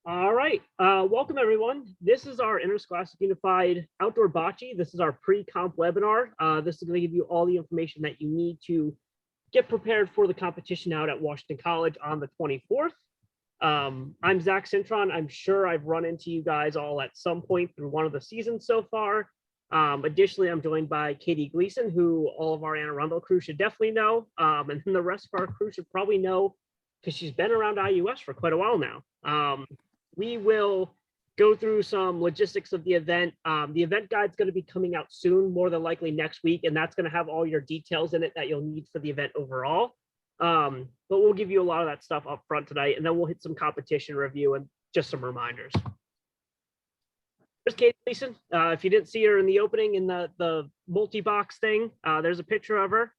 All right, welcome everyone. This is our Interscholastic Unified Outdoor Bocce. This is our pre-comp webinar. This is going to give you all the information that you need to get prepared for the competition out at Washington College on the 24th. I'm Zach Cintron. I'm sure I've run into you guys all at some point through one of the seasons so far. Additionally, I'm joined by Katie Gleason, who all of our Anne Arundel crew should definitely know. And then the rest of our crew should probably know because she's been around IUS for quite a while now. We will go through some logistics of the event. The event guide is going to be coming out soon, more than likely next week, and that's going to have all your details in it that you'll need for the event overall. But we'll give you a lot of that stuff up front tonight, and then we'll hit some competition review and just some reminders. There's Kate Gleason. If you didn't see her in the opening in the multi-box thing, there's a picture of her.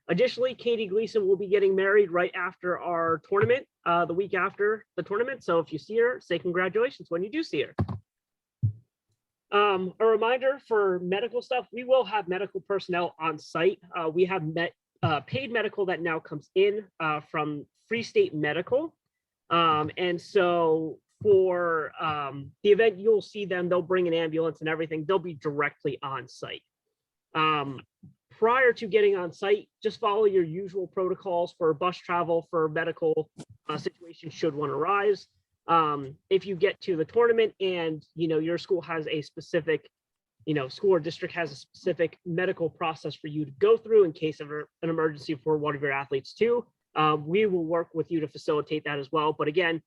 Additionally, Katie Gleason will be getting married right after our tournament, the week after the tournament. So if you see her, say congratulations when you do see her. A reminder for medical stuff, we will have medical personnel on site. We have paid medical that now comes in from Free State Medical. And so for the event, you'll see them, they'll bring an ambulance and everything. They'll be directly on site. Prior to getting on site, just follow your usual protocols for bus travel for medical situations should one arise. If you get to the tournament and your school has a specific, school or district has a specific medical process for you to go through in case of an emergency for one of your athletes too, we will work with you to facilitate that as well. But again,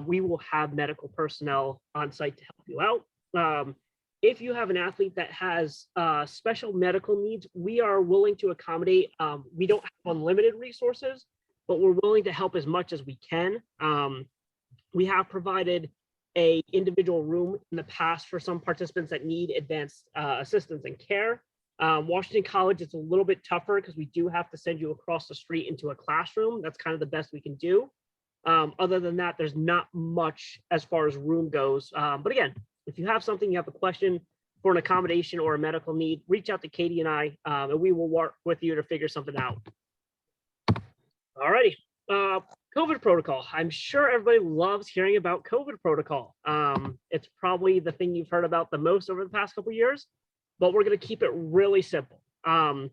we will have medical personnel on site to help you out. If you have an athlete that has special medical needs, we are willing to accommodate. We don't have unlimited resources, but we're willing to help as much as we can. We have provided an individual room in the past for some participants that need advanced assistance and care. Washington College, it's a little bit tougher because we do have to send you across the street into a classroom. That's kind of the best we can do. Other than that, there's not much as far as room goes. But again, if you have something, you have a question for an accommodation or a medical need, reach out to Katie and I, and we will work with you to figure something out. All righty. COVID protocol. I'm sure everybody loves hearing about COVID protocol. It's probably the thing you've heard about the most over the past couple of years, but we're going to keep it really simple. The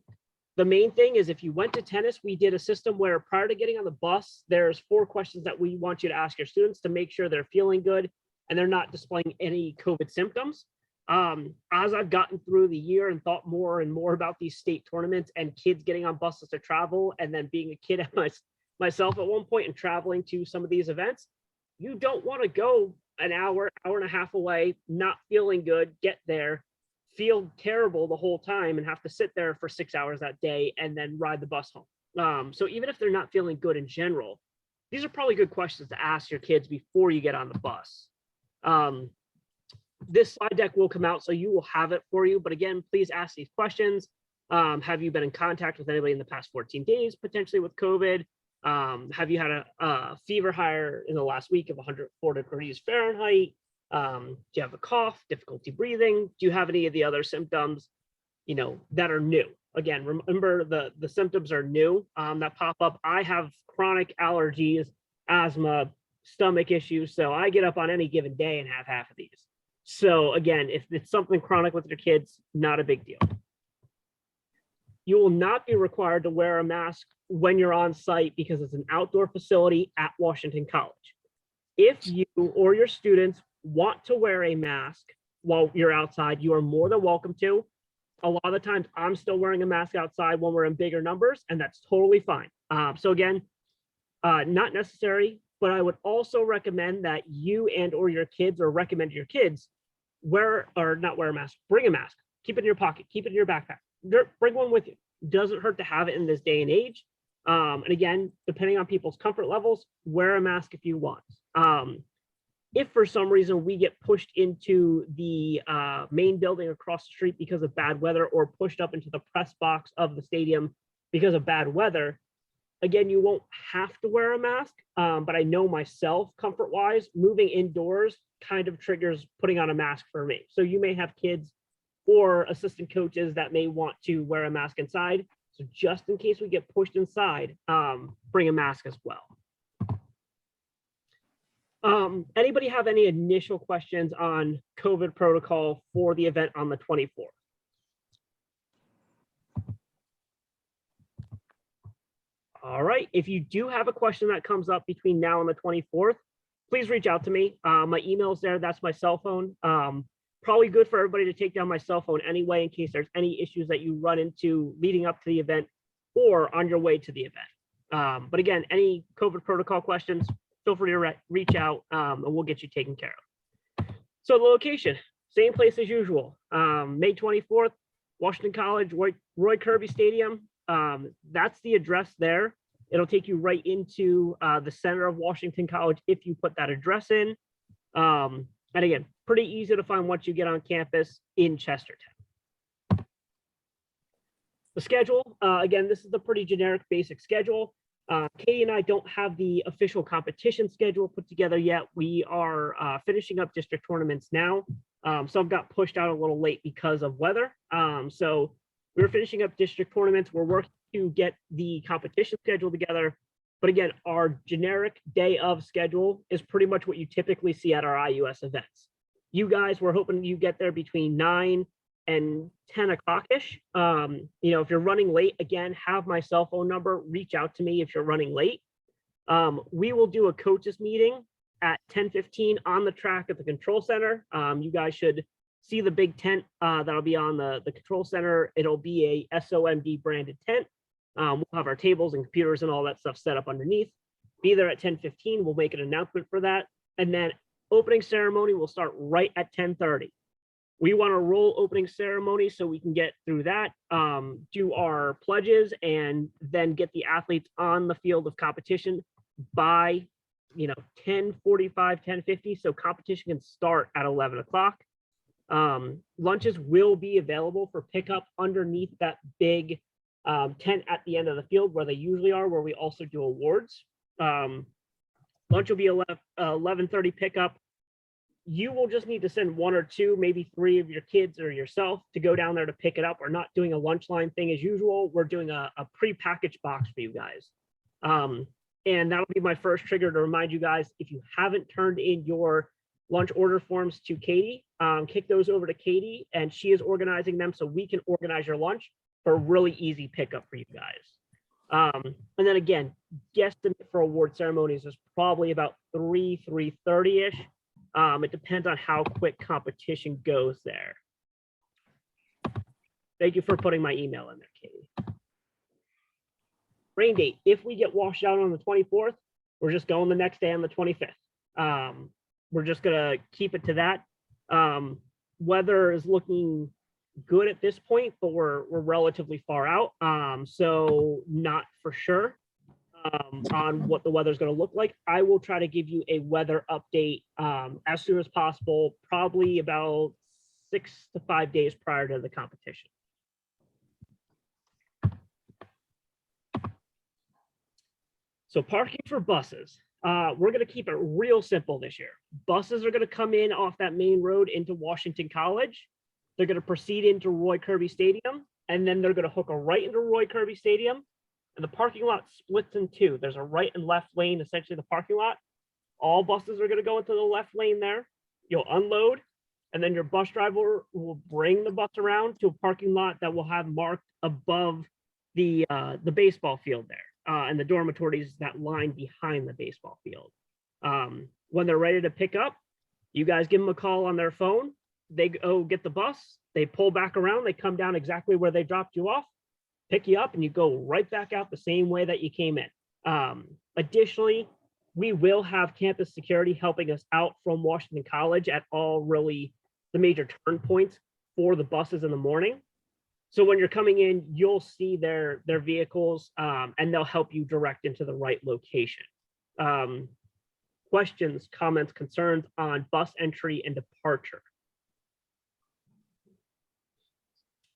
main thing is if you went to tennis, we did a system where prior to getting on the bus, there's 4 questions that we want you to ask your students to make sure they're feeling good and they're not displaying any COVID symptoms. As I've gotten through the year and thought more and more about these state tournaments and kids getting on buses to travel, and then being a kid myself at one point and traveling to some of these events, you don't want to go an hour and a half away, not feeling good, get there, feel terrible the whole time, and have to sit there for 6 hours that day and then ride the bus home. So even if they're not feeling good in general, these are probably good questions to ask your kids before you get on the bus. This slide deck will come out, so you will have it for you. But again, please ask these questions. Have you been in contact with anybody in the past 14 days, potentially with COVID? Have you had a fever higher in the last week of 104 degrees Fahrenheit? Do you have a cough, difficulty breathing? Do you have any of the other symptoms, that are new? Again, remember the symptoms are new that pop up. I have chronic allergies, asthma, stomach issues. So I get up on any given day and have half of these. So again, if it's something chronic with your kids, not a big deal. You will not be required to wear a mask when you're on site because it's an outdoor facility at Washington College. If you or your students want to wear a mask while you're outside, you are more than welcome to. A lot of the times I'm still wearing a mask outside when we're in bigger numbers, and that's totally fine. So again, not necessary, but I would also recommend that you and or your kids, or recommend your kids, not wear a mask, bring a mask, keep it in your pocket, keep it in your backpack, bring one with you. Doesn't hurt to have it in this day and age. And again, depending on people's comfort levels, wear a mask if you want. If for some reason we get pushed into the main building across the street because of bad weather, or pushed up into the press box of the stadium because of bad weather, again, you won't have to wear a mask. But I know myself, comfort-wise, moving indoors kind of triggers putting on a mask for me. So you may have kids or assistant coaches that may want to wear a mask inside. So just in case we get pushed inside, bring a mask as well. Anybody have any initial questions on COVID protocol for the event on the 24th? All right, if you do have a question that comes up between now and the 24th, please reach out to me. My email's there, that's my cell phone. Probably good for everybody to take down my cell phone anyway, in case there's any issues that you run into leading up to the event or on your way to the event. But again, any COVID protocol questions, feel free to reach out and we'll get you taken care of. So the location, same place as usual. May 24th, Washington College, Roy Kirby Stadium. That's the address there. It'll take you right into the center of Washington College if you put that address in. And again, pretty easy to find once you get on campus in Chestertown. The schedule, again, this is a pretty generic basic schedule. Katie and I don't have the official competition schedule put together yet. We are finishing up district tournaments now. Some got pushed out a little late because of weather. So we're finishing up district tournaments. We're working to get the competition schedule together. But again, our generic day of schedule is pretty much what you typically see at our IUS events. You guys, we're hoping you get there between 9 and 10 o'clock-ish. You know, if you're running late, again, have my cell phone number, reach out to me if you're running late. We will do a coaches meeting at 10:15 on the track at the control center. You guys should see the big tent that'll be on the control center. It'll be a SOMD branded tent. We'll have our tables and computers and all that stuff set up underneath. Be there at 10:15. We'll make an announcement for that. And then opening ceremony will start right at 10:30. We want to roll opening ceremony so we can get through that, do our pledges, and then get the athletes on the field of competition by, 10:45, 10:50. So competition can start at 11 o'clock. Lunches will be available for pickup underneath that big tent at the end of the field where they usually are, where we also do awards. Lunch will be 11:30 pickup. You will just need to send 1 or 2, maybe 3 of your kids or yourself to go down there to pick it up. We're not doing a lunch line thing as usual. We're doing a pre-packaged box for you guys. And that'll be my first trigger to remind you guys, if you haven't turned in your lunch order forms to Katie, kick those over to Katie, and she is organizing them so we can organize your lunch for a really easy pickup for you guys. And then again, guesstimate for award ceremonies is probably about 3:30-ish. It depends on how quick competition goes there. Thank you for putting my email in there, Katie. Rain date, if we get washed out on the 24th, we're just going the next day on the 25th. We're just gonna keep it to that. Weather is looking good at this point, but we're relatively far out. So not for sure on what the weather is going to look like. I will try to give you a weather update as soon as possible, probably about 6 to 5 days prior to the competition. So parking for buses. We're going to keep it real simple this year. Buses are going to come in off that main road into Washington College. They're going to proceed into Roy Kirby Stadium, and then they're going to hook a right into Roy Kirby Stadium. And the parking lot splits in 2. There's a right and left lane, essentially the parking lot. All buses are going to go into the left lane there. You'll unload, and then your bus driver will bring the bus around to a parking lot that will have marked above the baseball field there, and the dormitories that line behind the baseball field. When they're ready to pick up, you guys give them a call on their phone. They go get the bus. They pull back around. They come down exactly where they dropped you off, pick you up, and you go right back out the same way that you came in. Additionally, we will have campus security helping us out from Washington College at all really the major turn points for the buses in the morning. So when you're coming in, you'll see their vehicles and they'll help you direct into the right location. Questions, comments, concerns on bus entry and departure?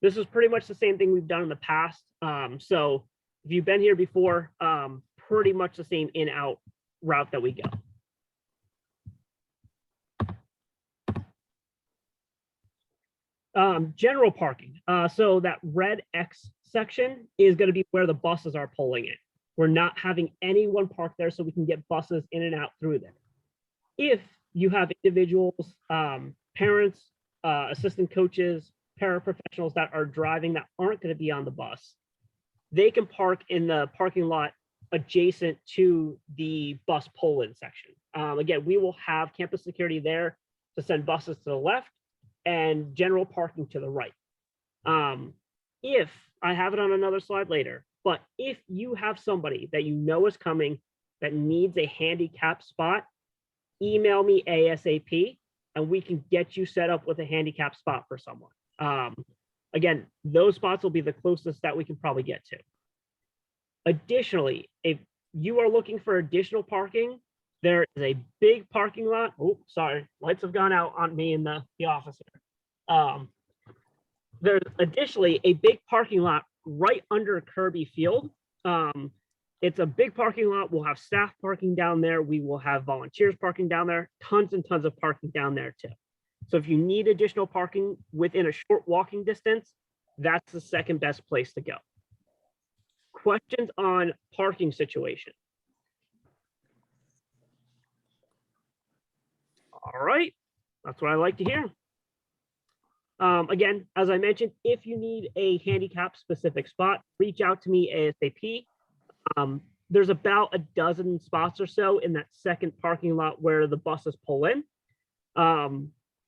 This is pretty much the same thing we've done in the past. So if you've been here before, pretty much the same in-out route that we go. General parking. So that red X section is going to be where the buses are pulling in. We're not having anyone park there so we can get buses in and out through there. If you have individuals, parents, assistant coaches, paraprofessionals that are driving that aren't going to be on the bus, they can park in the parking lot adjacent to the bus pull-in section. Again, we will have campus security there to send buses to the left and general parking to the right. If I have it on another slide later, but if you have somebody that you know is coming that needs a handicap spot, email me ASAP and we can get you set up with a handicap spot for someone. Again, those spots will be the closest that we can probably get to. Additionally, if you are looking for additional parking, there is a big parking lot. Oh, sorry, lights have gone out on me in the office here. There's additionally a big parking lot right under Kirby Field. It's a big parking lot. We'll have staff parking down there. We will have volunteers parking down there. Tons and tons of parking down there too. So if you need additional parking within a short walking distance, that's the second best place to go. Questions on parking situation? All right, that's what I like to hear. Again, as I mentioned, if you need a handicap specific spot, reach out to me ASAP. There's about a dozen spots or so in that second parking lot where the buses pull in.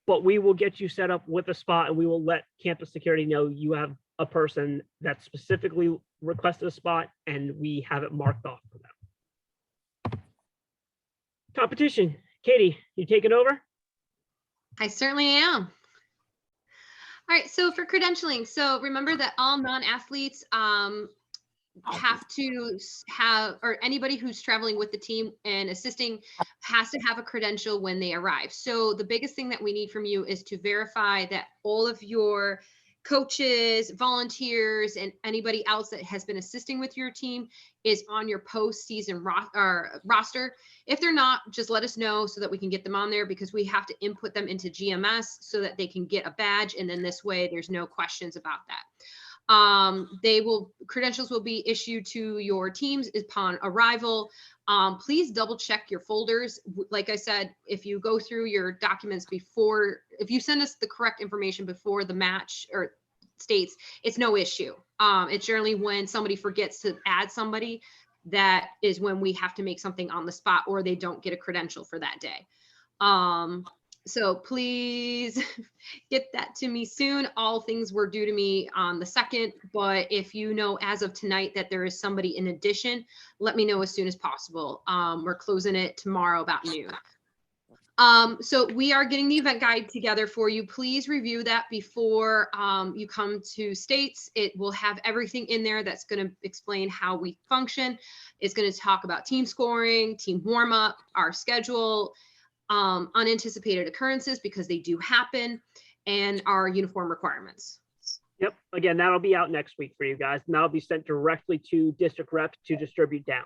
But we will get you set up with a spot and we will let campus security know you have a person that specifically requested a spot and we have it marked off for them. Competition. Katie, you taking over? I certainly am. All right, so for credentialing, so remember that all non-athletes have to have, or anybody who's traveling with the team and assisting has to have a credential when they arrive. So the biggest thing that we need from you is to verify that all of your coaches, volunteers, and anybody else that has been assisting with your team is on your postseason roster. If they're not, just let us know so that we can get them on there, because we have to input them into GMS so that they can get a badge. And then this way there's no questions about that. Credentials will be issued to your teams upon arrival. Please double check your folders. Like I said, if you go through your documents before, if you send us the correct information before the match or states, it's no issue. It's generally when somebody forgets to add somebody, that is when we have to make something on the spot or they don't get a credential for that day. So please get that to me soon. All things were due to me on the 2nd, but if you know as of tonight that there is somebody in addition, let me know as soon as possible. We're closing it tomorrow about noon. So we are getting the event guide together for you. Please review that before you come to states. It will have everything in there that's going to explain how we function. It's going to talk about team scoring, team warm up, our schedule, unanticipated occurrences, because they do happen, and our uniform requirements. Yep. Again, that'll be out next week for you guys, and that'll be sent directly to district reps to distribute down.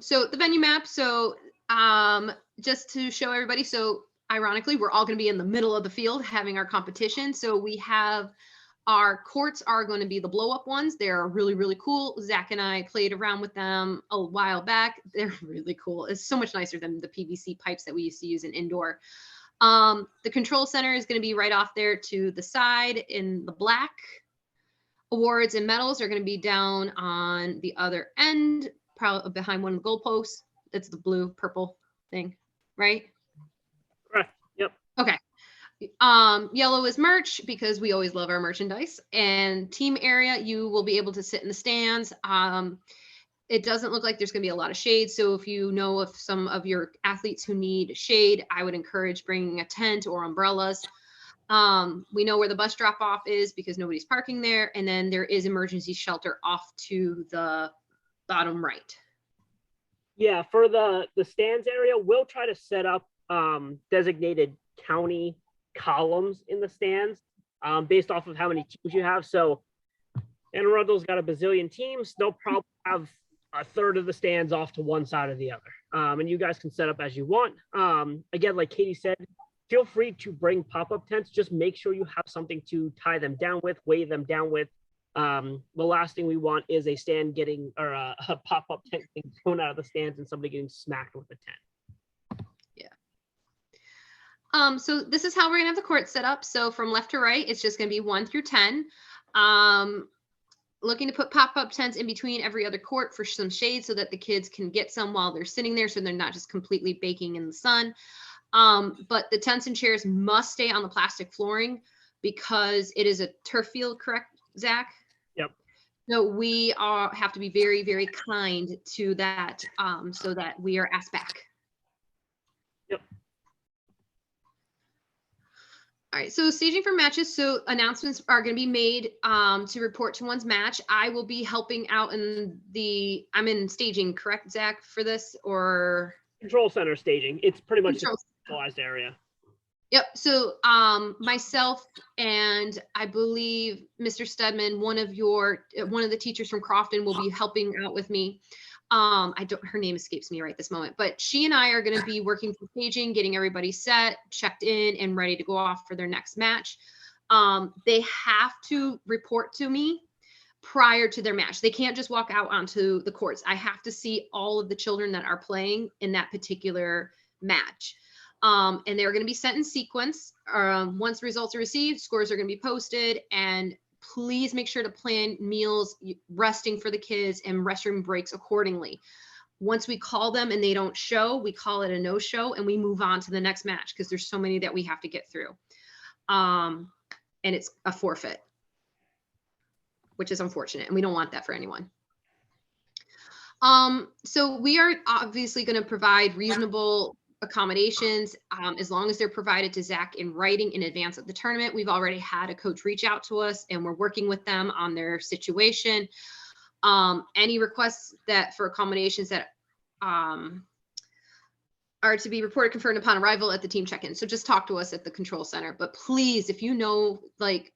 So the venue map. So just to show everybody, so ironically, we're all going to be in the middle of the field having our competition. So we have our courts are going to be the blow up ones. They're really, really cool. Zach and I played around with them a while back. They're really cool. It's so much nicer than the PVC pipes that we used to use in indoor. The control center is going to be right off there to the side in the black. Awards and medals are going to be down on the other end, probably behind one of the goalposts. That's the blue, purple thing, right? Correct. Yep. Okay. Yellow is merch, because we always love our merchandise. And team area, you will be able to sit in the stands. It doesn't look like there's going to be a lot of shade. So if you know of some of your athletes who need shade, I would encourage bringing a tent or umbrellas. We know where the bus drop off is because nobody's parking there. And then there is emergency shelter off to the bottom right. Yeah, for the stands area, we'll try to set up designated county columns in the stands based off of how many teams you have. So Anne Arundel's got a bazillion teams. They'll probably have a third of the stands off to one side or the other. And you guys can set up as you want. Again, like Katie said, feel free to bring pop-up tents. Just make sure you have something to tie them down with, weigh them down with. The last thing we want is a stand getting, or a pop-up tent getting thrown out of the stands and somebody getting smacked with a tent. So this is how we're gonna have the court set up. So from left to right, it's just gonna be 1 through 10. Looking to put pop-up tents in between every other court for some shade so that the kids can get some while they're sitting there, so they're not just completely baking in the sun. But the tents and chairs must stay on the plastic flooring because it is a turf field, correct, Zach? Yep. So we have to be very, very kind to that, so that we are asked back. Yep. All right, so staging for matches. So announcements are going to be made to report to one's match. I will be helping out I'm in staging, correct, Zach, for this, or? Control center staging. It's pretty much Control. a centralized area. Yep. So myself and I believe Mr. Stedman, one of the teachers from Crofton, will be helping out with me. Her name escapes me right this moment, but she and I are going to be working for staging, getting everybody set, checked in, and ready to go off for their next match. They have to report to me prior to their match. They can't just walk out onto the courts. I have to see all of the children that are playing in that particular match. And they're going to be sent in sequence. Once results are received, scores are going to be posted, and please make sure to plan meals, resting for the kids, and restroom breaks accordingly. Once we call them and they don't show, we call it a no-show and we move on to the next match because there's so many that we have to get through. And it's a forfeit, which is unfortunate, and we don't want that for anyone. So we are obviously going to provide reasonable accommodations as long as they're provided to Zach in writing in advance of the tournament. We've already had a coach reach out to us and we're working with them on their situation. Any requests for accommodations that are to be reported, confirmed upon arrival at the team check-in. So just talk to us at the control center. But please, if you know, like,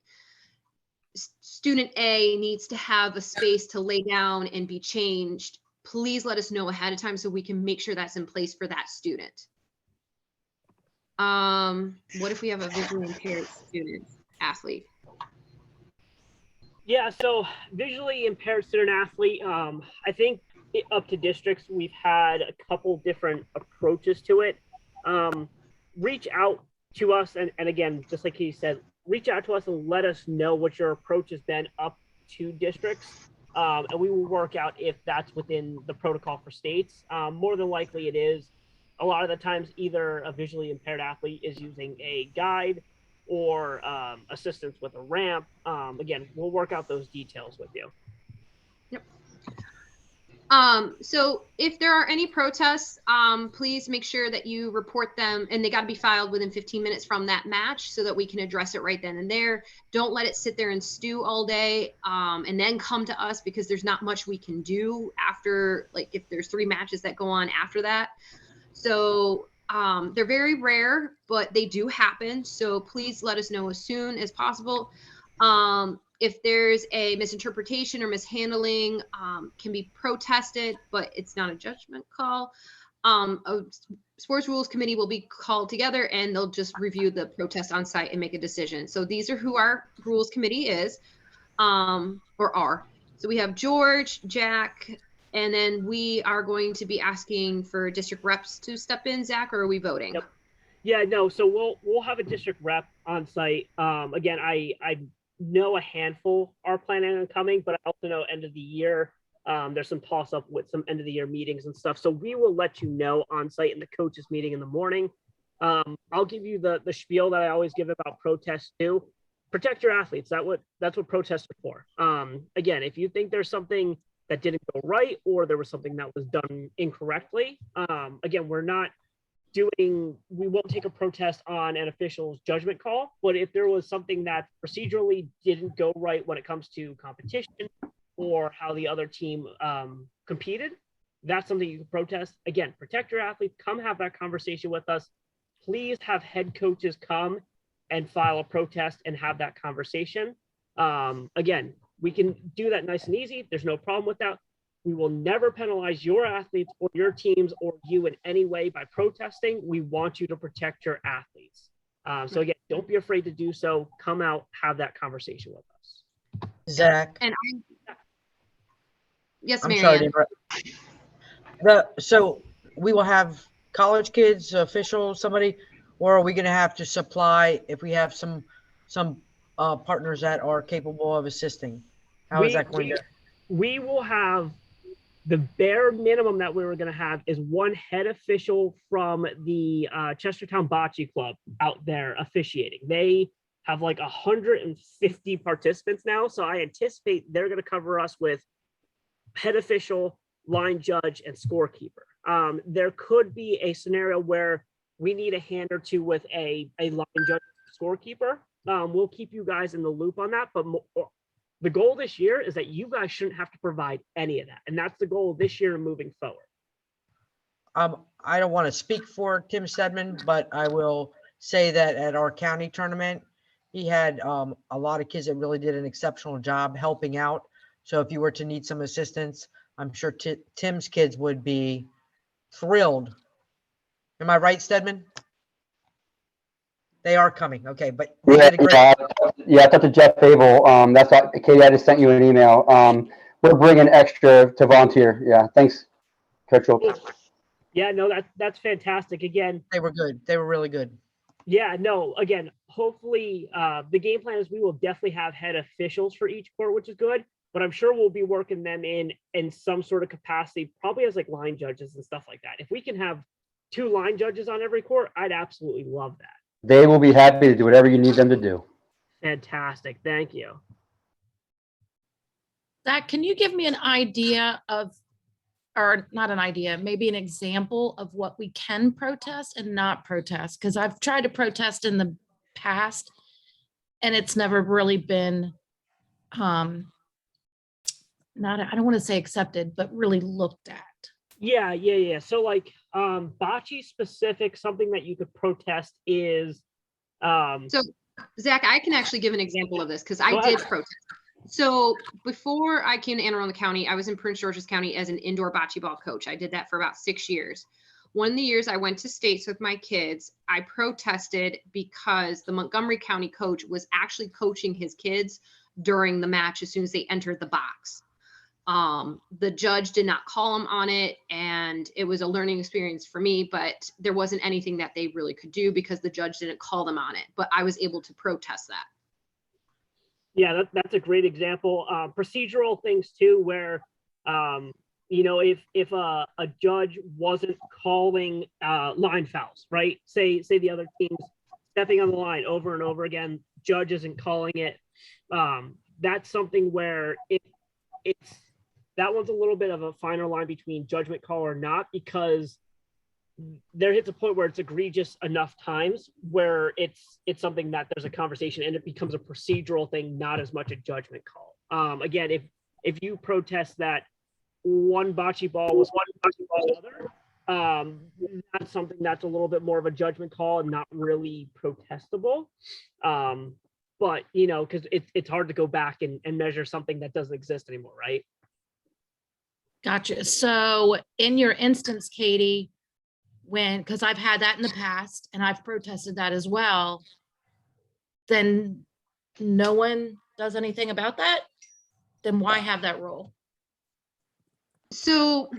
student A needs to have a space to lay down and be changed, please let us know ahead of time so we can make sure that's in place for that student. What if we have a visually impaired student athlete? Yeah, so visually impaired student athlete, I think up to districts, we've had a couple different approaches to it. Reach out to us, and again, just like he said, reach out to us and let us know what your approach has been up to districts, and we will work out if that's within the protocol for states. More than likely it is. A lot of the times, either a visually impaired athlete is using a guide or assistance with a ramp. Again, we'll work out those details with you. Yep. So if there are any protests, please make sure that you report them, and they got to be filed within 15 minutes from that match so that we can address it right then and there. Don't let it sit there and stew all day, and then come to us, because there's not much we can do after, like, if there's 3 matches that go on after that. So they're very rare, but they do happen. So please let us know as soon as possible. If there's a misinterpretation or mishandling, can be protested, but it's not a judgment call. A sports rules committee will be called together and they'll just review the protest on site and make a decision. So these are who our rules committee is, or are. So we have George, Jack, and then we are going to be asking for district reps to step in. Zach, or are we voting? Yep. Yeah, no. So we'll have a district rep on site. Again, I know a handful are planning on coming, but I also know end of the year, there's some toss up with some end of the year meetings and stuff. So we will let you know on site in the coaches meeting in the morning. I'll give you the spiel that I always give about protests too. Protect your athletes. That's what protests are for. Again, if you think there's something that didn't go right, or there was something that was done incorrectly, again, we won't take a protest on an official's judgment call, but if there was something that procedurally didn't go right when it comes to competition or how the other team competed, that's something you can protest. Again, protect your athletes, come have that conversation with us. Please have head coaches come and file a protest and have that conversation. Again, we can do that nice and easy. There's no problem with that. We will never penalize your athletes or your teams or you in any way by protesting. We want you to protect your athletes. So again, don't be afraid to do so. Come out, have that conversation with us. Zach, And yes, I'm sorry to Marianne. interrupt. So we will have college kids, officials, somebody, or are we going to have to supply if we have some partners that are capable of assisting? How is We that going to? we will have the bare minimum that we were going to have is one head official from the Chestertown Bocce Club out there officiating. They have like 150 participants now, so I anticipate they're going to cover us with head official, line judge, and scorekeeper. There could be a scenario where we need a hand or two with a line judge scorekeeper. We'll keep you guys in the loop on that, but the goal this year is that you guys shouldn't have to provide any of that. And that's the goal this year and moving forward. I don't want to speak for Tim Stedman, but I will say that at our county tournament, he had a lot of kids that really did an exceptional job helping out. So if you were to need some assistance, I'm sure Tim's kids would be thrilled. Am I right, Stedman? They are coming. Okay, but they did a great. I talked to Jeff Fable. That's why, Katie, I just sent you an email. We're bringing extra to volunteer. Yeah, thanks, Coach Wilkes. Yeah, no, that's fantastic. Again, They were good. They were really good. Yeah, no, again, hopefully the game plan is we will definitely have head officials for each court, which is good, but I'm sure we'll be working them in some sort of capacity, probably as like line judges and stuff like that. If we can have 2 line judges on every court, I'd absolutely love that. They will be happy to do whatever you need them to do. Fantastic. Thank you. Zach, can you give me an idea of, or not an idea, maybe an example of what we can protest and not protest? Because I've tried to protest in the past and it's never really been, not, I don't want to say accepted, but really looked at. Yeah. So like bocce specific, something that you could protest is So Zach, I can actually give an example of this because I did protest. So before I came to Anne Arundel County, I was in Prince George's County as an indoor bocce ball coach. I did that for about 6 years. One of the years I went to states with my kids, I protested because the Montgomery County coach was actually coaching his kids during the match as soon as they entered the box. The judge did not call him on it, and it was a learning experience for me, but there wasn't anything that they really could do because the judge didn't call them on it, but I was able to protest that. Yeah, that's a great example. Procedural things too, where if a judge wasn't calling line fouls, right? Say the other team's stepping on the line over and over again, judge isn't calling it. That's something where that one's a little bit of a finer line between judgment call or not, because there hits a point where it's egregious enough times where it's something that there's a conversation and it becomes a procedural thing, not as much a judgment call. Again, if you protest that one bocce ball was other, that's something that's a little bit more of a judgment call and not really protestable. But because it's hard to go back and measure something that doesn't exist anymore, right? Gotcha. So in your instance, Katie, because I've had that in the past and I've protested that as well, then no one does anything about that? Then why have that rule? So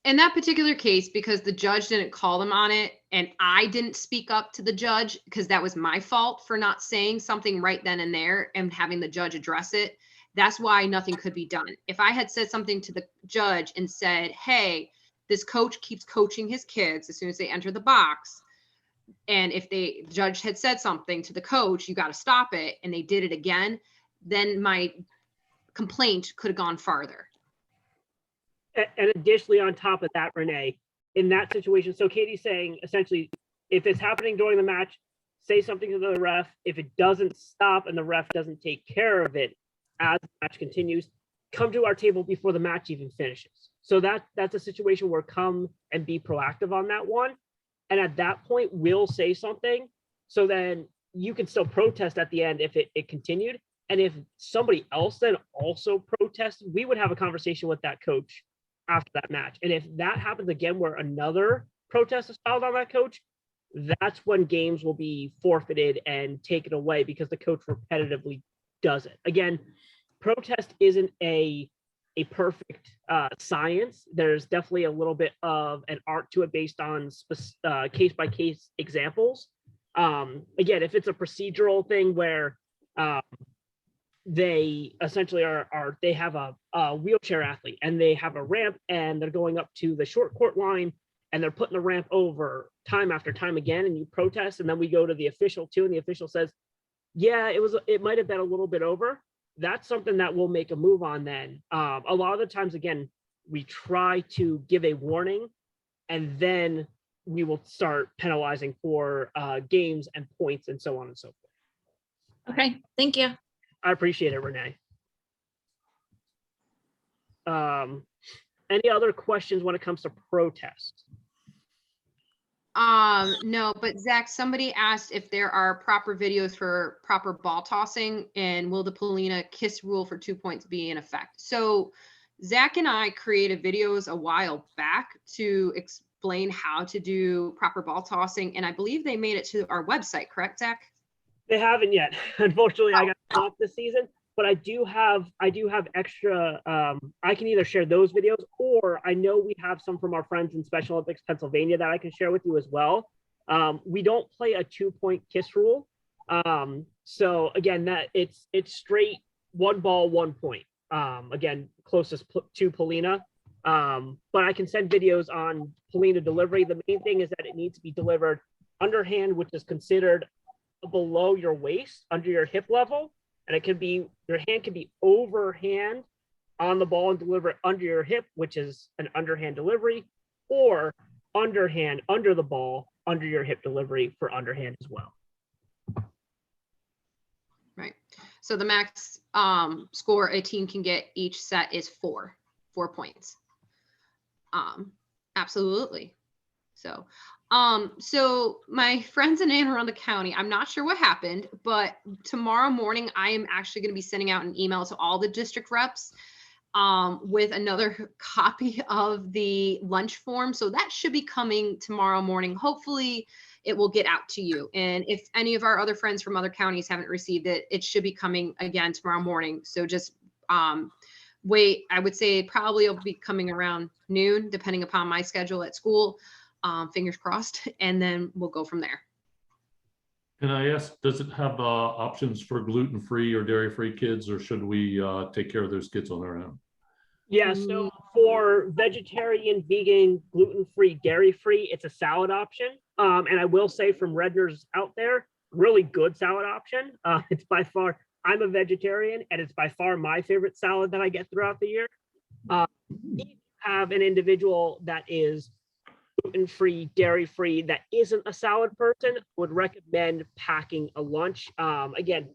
in that particular case, because the judge didn't call them on it and I didn't speak up to the judge because that was my fault for not saying something right then and there and having the judge address it, that's why nothing could be done. If I had said something to the judge and said, hey, this coach keeps coaching his kids as soon as they enter the box, and if the judge had said something to the coach, you got to stop it, and they did it again, then my complaint could have gone farther. And additionally, on top of that, Renee, in that situation, so Katie's saying essentially, if it's happening during the match, say something to the ref. If it doesn't stop and the ref doesn't take care of it as the match continues, come to our table before the match even finishes. So that's a situation where come and be proactive on that one. And at that point, we'll say something. So then you can still protest at the end if it continued. And if somebody else then also protested, we would have a conversation with that coach after that match. And if that happens again, where another protest is filed on that coach, that's when games will be forfeited and taken away because the coach repetitively does it. Again, protest isn't a perfect science. There's definitely a little bit of an art to it based on case by case examples. Again, if it's a procedural thing where they essentially they have a wheelchair athlete and they have a ramp and they're going up to the short court line and they're putting the ramp over time after time again, and you protest, and then we go to the official too, and the official says, yeah, it might have been a little bit over. That's something that we'll make a move on then. A lot of the times, again, we try to give a warning, and then we will start penalizing for games and points and so on and so forth. Okay, thank you. I appreciate it, Renee. Any other questions when it comes to protest? No, but Zach, somebody asked if there are proper videos for proper ball tossing, and will the Polina kiss rule for 2 points be in effect? So Zach and I created videos a while back to explain how to do proper ball tossing, and I believe they made it to our website, correct, Zach? They haven't yet. Unfortunately, I got off this season, but I do have extra. I can either share those videos, or I know we have some from our friends in Special Olympics Pennsylvania that I can share with you as well. We don't play a 2-point kiss rule. So again, that it's straight 1 ball, 1 point. Again, closest to Polina. But I can send videos on Polina delivery. The main thing is that it needs to be delivered underhand, which is considered below your waist, under your hip level. And it could be, your hand can be overhand on the ball and deliver it under your hip, which is an underhand delivery, or underhand under the ball, under your hip delivery for underhand as well. Right. So the max score a team can get each set is 4 points. Absolutely. So my friends in and around the county, I'm not sure what happened, but tomorrow morning, I am actually going to be sending out an email to all the district reps with another copy of the lunch form. So that should be coming tomorrow morning. Hopefully it will get out to you. And if any of our other friends from other counties haven't received it, it should be coming again tomorrow morning. So just wait. I would say probably it'll be coming around noon, depending upon my schedule at school. Fingers crossed, and then we'll go from there. Can I ask, does it have options for gluten-free or dairy-free kids, or should we take care of those kids on our own? Yeah, so for vegetarian, vegan, gluten-free, dairy-free, it's a salad option. And I will say from Redner's out there, really good salad option. It's by far, I'm a vegetarian, and it's by far my favorite salad that I get throughout the year. If you have an individual that is gluten-free, dairy-free, that isn't a salad person, would recommend packing a lunch. Again,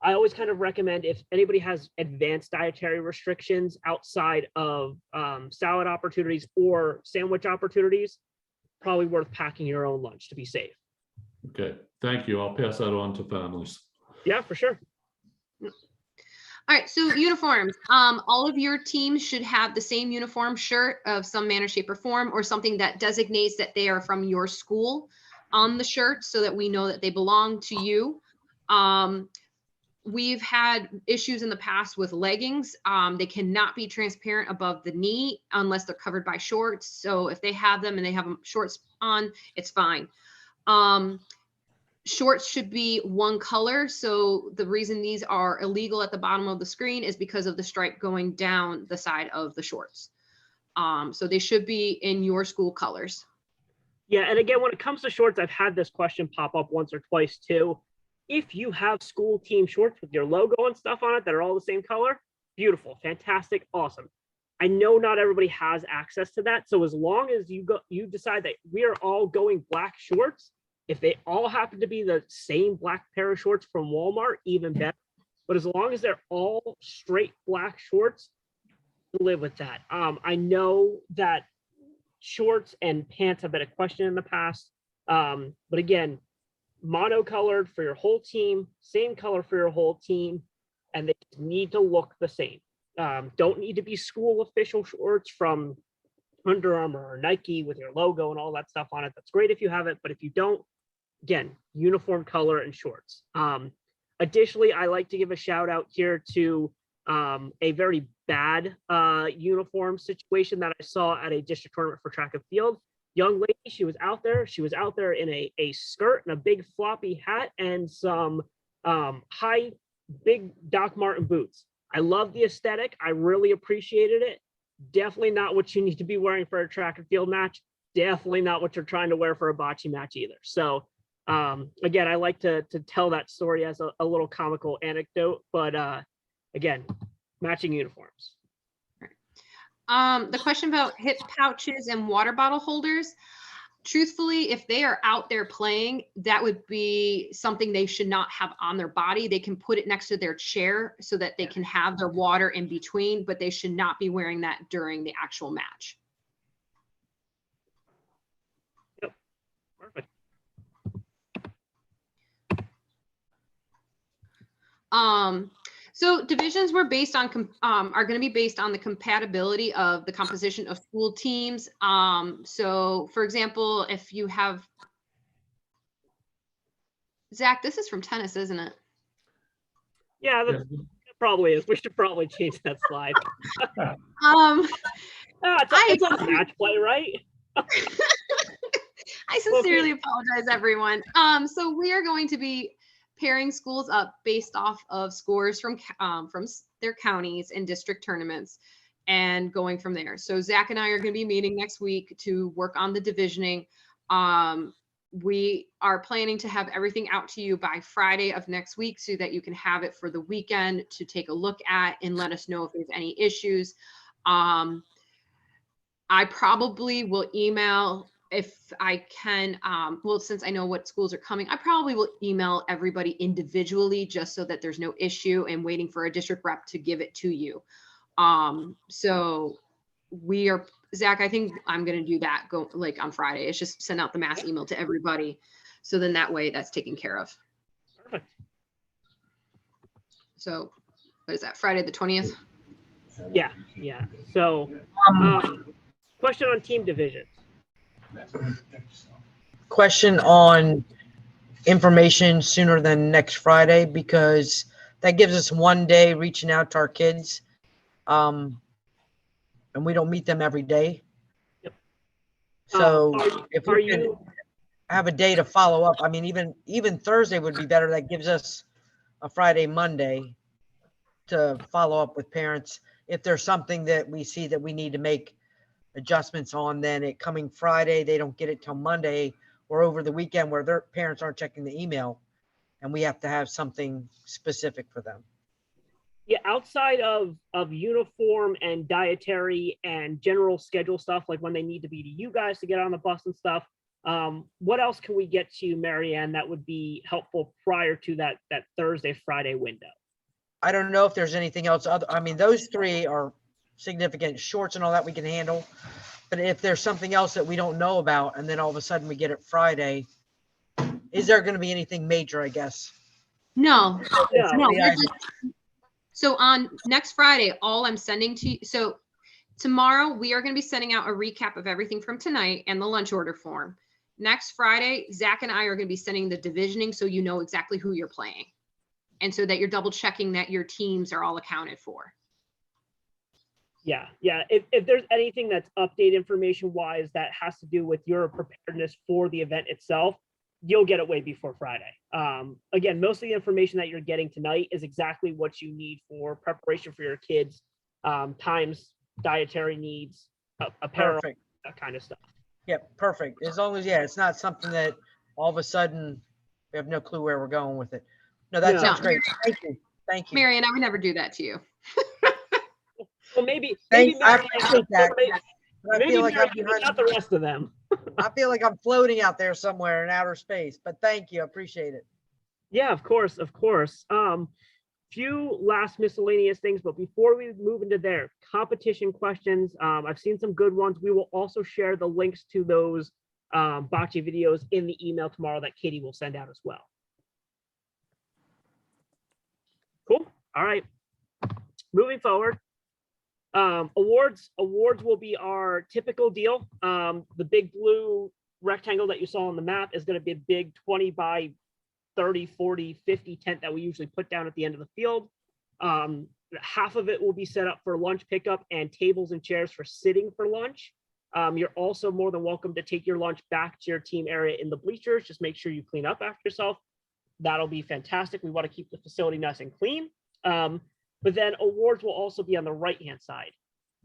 I always kind of recommend, if anybody has advanced dietary restrictions outside of salad opportunities or sandwich opportunities, probably worth packing your own lunch to be safe. Okay, thank you. I'll pass that on to families. Yeah, for sure. All right, so uniforms. All of your teams should have the same uniform shirt of some manner, shape, or form, or something that designates that they are from your school on the shirt, so that we know that they belong to you. We've had issues in the past with leggings. They cannot be transparent above the knee unless they're covered by shorts. So if they have them and they have shorts on, it's fine. Shorts should be one color. So the reason these are illegal at the bottom of the screen is because of the stripe going down the side of the shorts. So they should be in your school colors. Yeah, and again, when it comes to shorts, I've had this question pop up once or twice too. If you have school team shorts with your logo and stuff on it that are all the same color, beautiful, fantastic, awesome. I know not everybody has access to that. So as long as you decide that we are all going black shorts, if they all happen to be the same black pair of shorts from Walmart, even better. But as long as they're all straight black shorts, live with that. I know that shorts and pants have been a question in the past. But again, monocolored for your whole team, same color for your whole team, and they need to look the same. Don't need to be school official shorts from Under Armour or Nike with your logo and all that stuff on it. That's great if you have it, but if you don't, again, uniform color and shorts. Additionally, I like to give a shout out here to a very bad uniform situation that I saw at a district tournament for track and field. Young lady, she was out there in a skirt and a big floppy hat and some high, big Doc Martin boots. I love the aesthetic. I really appreciated it. Definitely not what you need to be wearing for a track and field match. Definitely not what you're trying to wear for a bocce match either. So again, I like to tell that story as a little comical anecdote, but again, matching uniforms. The question about hip pouches and water bottle holders. Truthfully, if they are out there playing, that would be something they should not have on their body. They can put it next to their chair so that they can have their water in between, but they should not be wearing that during the actual match. Yep. Perfect. So divisions were based on are going to be based on the compatibility of the composition of school teams. So for example, if you have Zach, this is from tennis, isn't it? Yeah, that probably is. We should probably change that slide. It's on match play, right? I sincerely apologize, everyone. So we are going to be pairing schools up based off of scores from their counties and district tournaments and going from there. So Zach and I are going to be meeting next week to work on the divisioning. We are planning to have everything out to you by Friday of next week so that you can have it for the weekend to take a look at and let us know if there's any issues. I probably will email if I can, well, since I know what schools are coming, I probably will email everybody individually just so that there's no issue and waiting for a district rep to give it to you. So we are, Zach, I think I'm going to do that on Friday. It's just send out the mass email to everybody. So then that way that's taken care of. Perfect. So what is that, Friday the 20th? Yeah. So question on team divisions. Question on information sooner than next Friday, because that gives us one day reaching out to our kids. And we don't meet them every day. Yep. So if we can have a day to follow up, I mean, even Thursday would be better. That gives us a Friday, Monday to follow up with parents. If there's something that we see that we need to make adjustments on, then it coming Friday, they don't get it till Monday or over the weekend where their parents aren't checking the email and we have to have something specific for them. Yeah, outside of uniform and dietary and general schedule stuff, like when they need to be to you guys to get on the bus and stuff, what else can we get to, Marianne, that would be helpful prior to that Thursday, Friday window? I don't know if there's anything else. I mean, those three are significant. Shorts and all that we can handle. But if there's something else that we don't know about and then all of a sudden we get it Friday, is there going to be anything major, I guess? No. Yeah. So on next Friday, all I'm sending to you, so tomorrow we are going to be sending out a recap of everything from tonight and the lunch order form. Next Friday, Zach and I are going to be sending the divisioning so you know exactly who you're playing. And so that you're double checking that your teams are all accounted for. Yeah. If there's anything that's update information wise that has to do with your preparedness for the event itself, you'll get it way before Friday. Again, most of the information that you're getting tonight is exactly what you need for preparation for your kids, times, dietary needs, apparel, Perfect. that kind of stuff. Yeah, perfect. As long as, it's not something that all of a sudden we have no clue where we're going with it. No, that sounds great. Thank you. Marianne, I would never do that to you. Well, maybe I appreciate that. I maybe feel like not the rest of them. I feel like I'm floating out there somewhere in outer space, but thank you. I appreciate it. Yeah, of course. Few last miscellaneous things, but before we move into their competition questions, I've seen some good ones. We will also share the links to those bocce videos in the email tomorrow that Katie will send out as well. Cool. All right. Moving forward. Awards will be our typical deal. The big blue rectangle that you saw on the map is going to be a big 20 by 30, 40, 50 tent that we usually put down at the end of the field. half of it will be set up for lunch pickup and tables and chairs for sitting for lunch. You're also more than welcome to take your lunch back to your team area in the bleachers. Just make sure you clean up after yourself. That'll be fantastic. We want to keep the facility nice and clean. But then awards will also be on the right-hand side.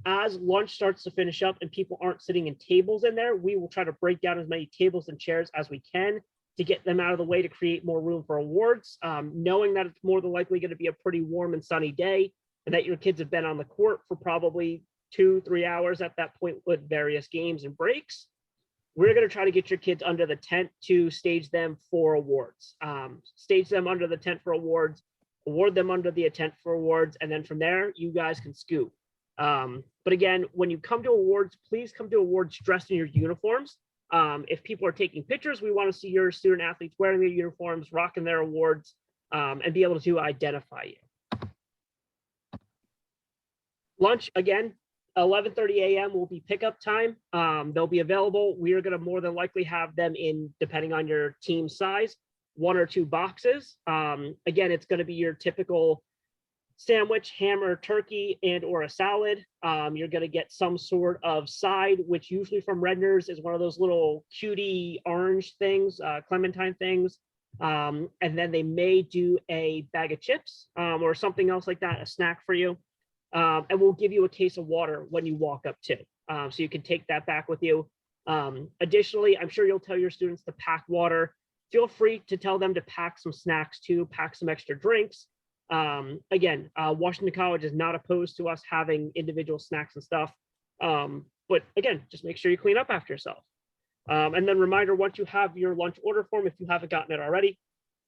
As lunch starts to finish up and people aren't sitting in tables in there, we will try to break down as many tables and chairs as we can to get them out of the way to create more room for awards, knowing that it's more than likely going to be a pretty warm and sunny day and that your kids have been on the court for probably 2-3 hours at that point with various games and breaks. We're going to try to get your kids under the tent to stage them for awards. Stage them under the tent for awards, award them under the tent for awards, and then from there, you guys can scoop. But again, when you come to awards, please come to awards dressed in your uniforms. If people are taking pictures, we want to see your student athletes wearing their uniforms, rocking their awards, and be able to identify you. Lunch, again, 11:30 a.m. will be pickup time. They'll be available. We are going to more than likely have them in, depending on your team size, 1 or 2 boxes. Again, it's going to be your typical sandwich, ham or turkey, and or a salad. You're going to get some sort of side, which usually from Redner's is one of those little cutie orange things, clementine things. And then they may do a bag of chips or something else like that, a snack for you. And we'll give you a case of water when you walk up too. So you can take that back with you. Additionally, I'm sure you'll tell your students to pack water. Feel free to tell them to pack some snacks too, pack some extra drinks. Again, Washington College is not opposed to us having individual snacks and stuff. But again, just make sure you clean up after yourself. And then reminder, once you have your lunch order form, if you haven't gotten it already,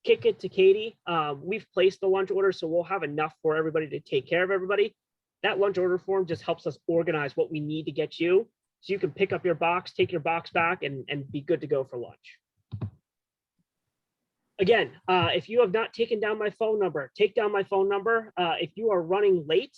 kick it to Katie. We've placed the lunch order, so we'll have enough for everybody to take care of everybody. That lunch order form just helps us organize what we need to get you, so you can pick up your box, take your box back, and be good to go for lunch. Again, if you have not taken down my phone number, take down my phone number. If you are running late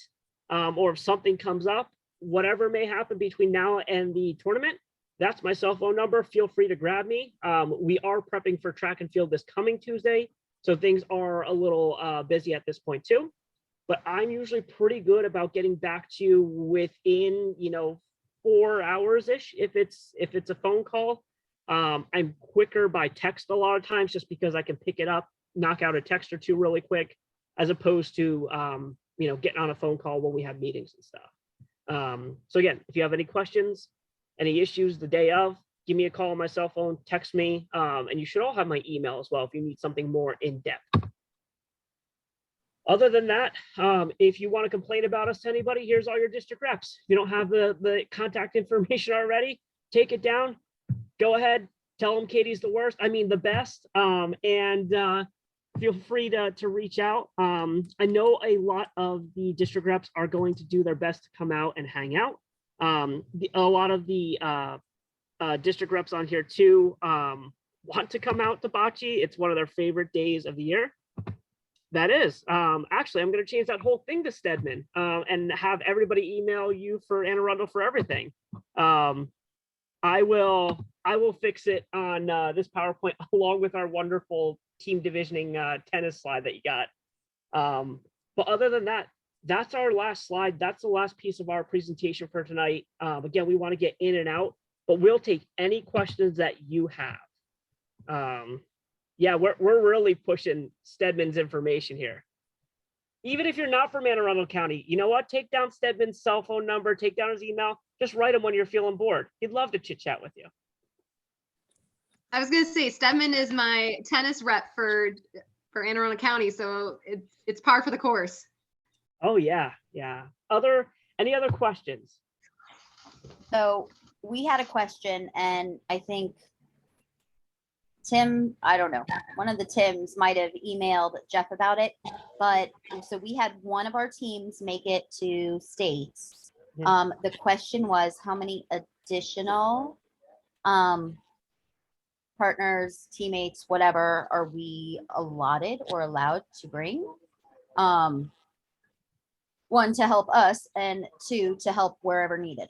or if something comes up, whatever may happen between now and the tournament, that's my cell phone number. Feel free to grab me. We are prepping for track and field this coming Tuesday, so things are a little busy at this point too. But I'm usually pretty good about getting back to you within, 4 hours-ish if it's a phone call. I'm quicker by text a lot of times just because I can pick it up, knock out a text or two really quick, as opposed to, getting on a phone call when we have meetings and stuff. So again, if you have any questions, any issues the day of, give me a call on my cell phone, text me, and you should all have my email as well if you need something more in depth. Other than that, if you want to complain about us to anybody, here's all your district reps. If you don't have the contact information already, take it down. Go ahead, tell them Katie's the worst. I mean, the best. And feel free to reach out. I know a lot of the district reps are going to do their best to come out and hang out. A lot of the district reps on here too want to come out to Bocce. It's one of their favorite days of the year. That is. Actually, I'm going to change that whole thing to Stedman and have everybody email you for Anne Arundel for everything. I will fix it on this PowerPoint along with our wonderful team divisioning tennis slide that you got. But other than that, that's our last slide. That's the last piece of our presentation for tonight. Again, we want to get in and out, but we'll take any questions that you have. Yeah, we're really pushing Stedman's information here. Even if you're not from Anne Arundel County, you know what? Take down Stedman's cell phone number, take down his email, just write him when you're feeling bored. He'd love to chit chat with you. I was gonna say Stedman is my tennis rep for Anne Arundel County, so it's par for the course. Oh yeah. Any other questions? So we had a question, and I think Tim, I don't know, one of the Tims might have emailed Jeff about it, but so we had one of our teams make it to states. Yeah. The question was, how many additional partners, teammates, whatever, are we allotted or allowed to bring? One, to help us, and two, to help wherever needed.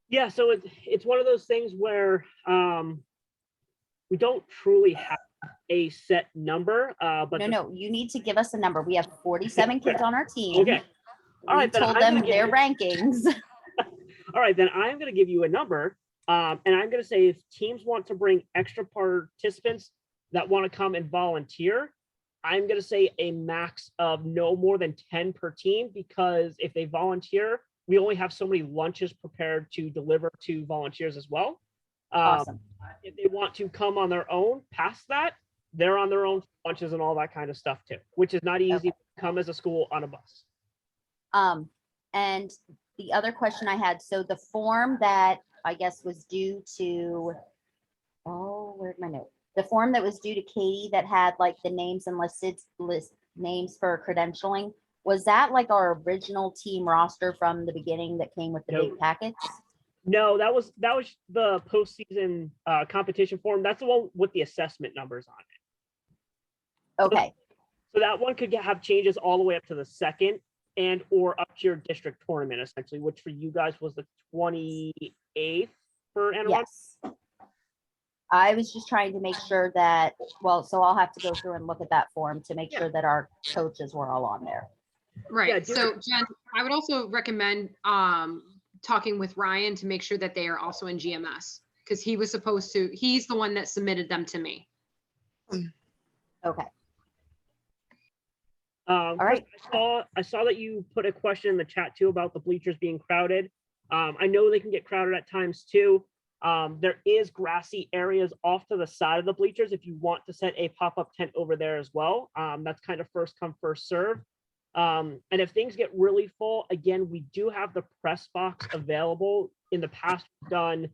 Yeah, so it's one of those things where we don't truly have a set number, but No, you need to give us a number. We have 47 kids on our team. Okay. All right, then told I'm them gonna give their you- rankings. All right, then I'm going to give you a number, and I'm going to say if teams want to bring extra participants that want to come and volunteer, I'm going to say a max of no more than 10 per team, because if they volunteer, we only have so many lunches prepared to deliver to volunteers as well. Awesome. If they want to come on their own past that, they're on their own lunches and all that kind of stuff too, which is not easy to come as a school on a bus. And the other question I had, so the form that I guess was due to, oh, where'd my note? The form that was due to Katie that had like the names and list names for credentialing, was that like our original team roster from the beginning that came with the big Nope. packets? No, that was the postseason competition form. That's the one with the assessment numbers on it. Okay, So that one could have changes all the way up to the second and or up to your district tournament, essentially, which for you guys was the 28th for Anna. yes. I was just trying to make sure that, well, so I'll have to go through and look at that form to make sure that our coaches were all on there. Right. Yeah, do So it. Jen, I would also recommend talking with Ryan to make sure that they are also in GMS, because he's the one that submitted them to me. Okay, Chris, right. I saw that you put a question in the chat too about the bleachers being crowded. I know they can get crowded at times too. There is grassy areas off to the side of the bleachers if you want to set a pop-up tent over there as well. That's kind of first come, first serve. And if things get really full, again, we do have the press box available. In the past, we've done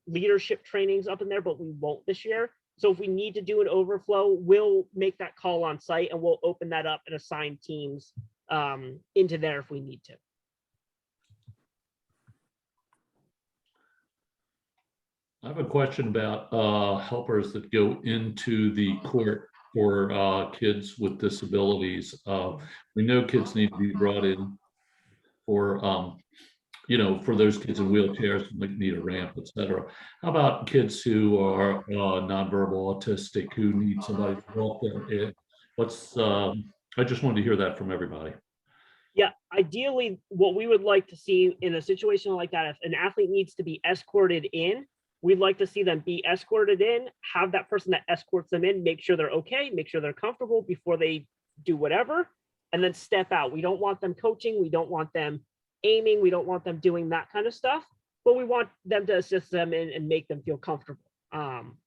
leadership trainings up in there, but we won't this year. So if we need to do an overflow, we'll make that call on site and we'll open that up and assign teams into there if we need to. I have a question about helpers that go into the court for kids with disabilities. We know kids need to be brought in for, for those kids in wheelchairs that need a ramp, et cetera. How about kids who are nonverbal autistic who need somebody to walk them in? I just wanted to hear that from everybody. Yeah, ideally, what we would like to see in a situation like that, if an athlete needs to be escorted in, we'd like to see them be escorted in, have that person that escorts them in, make sure they're okay, make sure they're comfortable before they do whatever, and then step out. We don't want them coaching. We don't want them aiming. We don't want them doing that kind of stuff, but we want them to assist them and make them feel comfortable.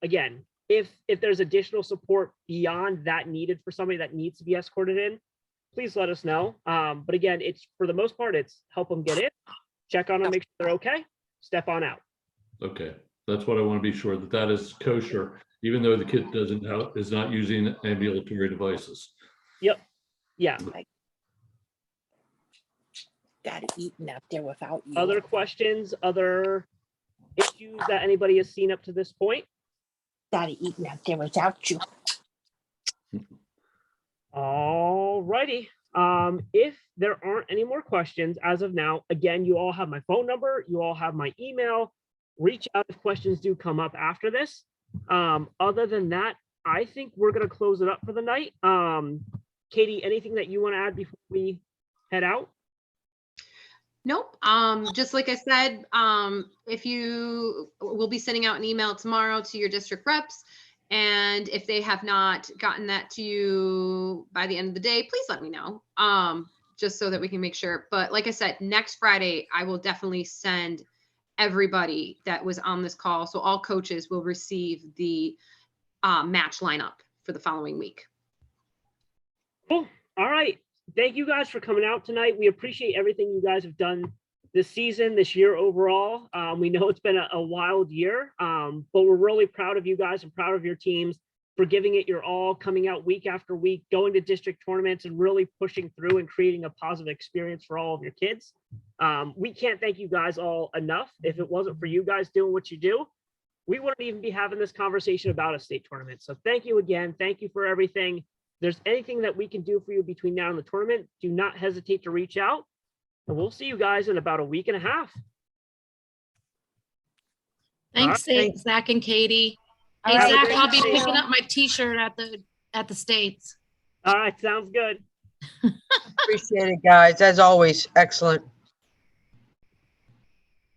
Again, if there's additional support beyond that needed for somebody that needs to be escorted in, please let us know. But again, it's for the most part, it's help them get in, check on them, make sure they're okay, step on out. Okay, that's what I want to be sure that is kosher, even though the kid is not using ambulatory devices. Yep. Yeah. Got it eaten out there without you. Other questions, other issues that anybody has seen up to this point? Got it eaten out there without you. All righty. If there aren't any more questions as of now, again, you all have my phone number, you all have my email. Reach out if questions do come up after this. Other than that, I think we're going to close it up for the night. Katie, anything that you want to add before we head out? Nope. Just like I said, we'll be sending out an email tomorrow to your district reps. And if they have not gotten that to you by the end of the day, please let me know. Just so that we can make sure. But like I said, next Friday, I will definitely send everybody that was on this call. So all coaches will receive the match lineup for the following week. Cool. All right. Thank you guys for coming out tonight. We appreciate everything you guys have done this season, this year overall. We know it's been a wild year, but we're really proud of you guys and proud of your teams for giving it your all, coming out week after week, going to district tournaments and really pushing through and creating a positive experience for all of your kids. We can't thank you guys all enough. If it wasn't for you guys doing what you do, we wouldn't even be having this conversation about a state tournament. So thank you again. Thank you for everything. If there's anything that we can do for you between now and the tournament, do not hesitate to reach out. And we'll see you guys in about a week and a half. Thanks, Thanks. Zach and Katie. Hey, All right, Zach, thank I'll be you. picking up my t-shirt at the States. All right, sounds good. Appreciate it, guys. As always, excellent.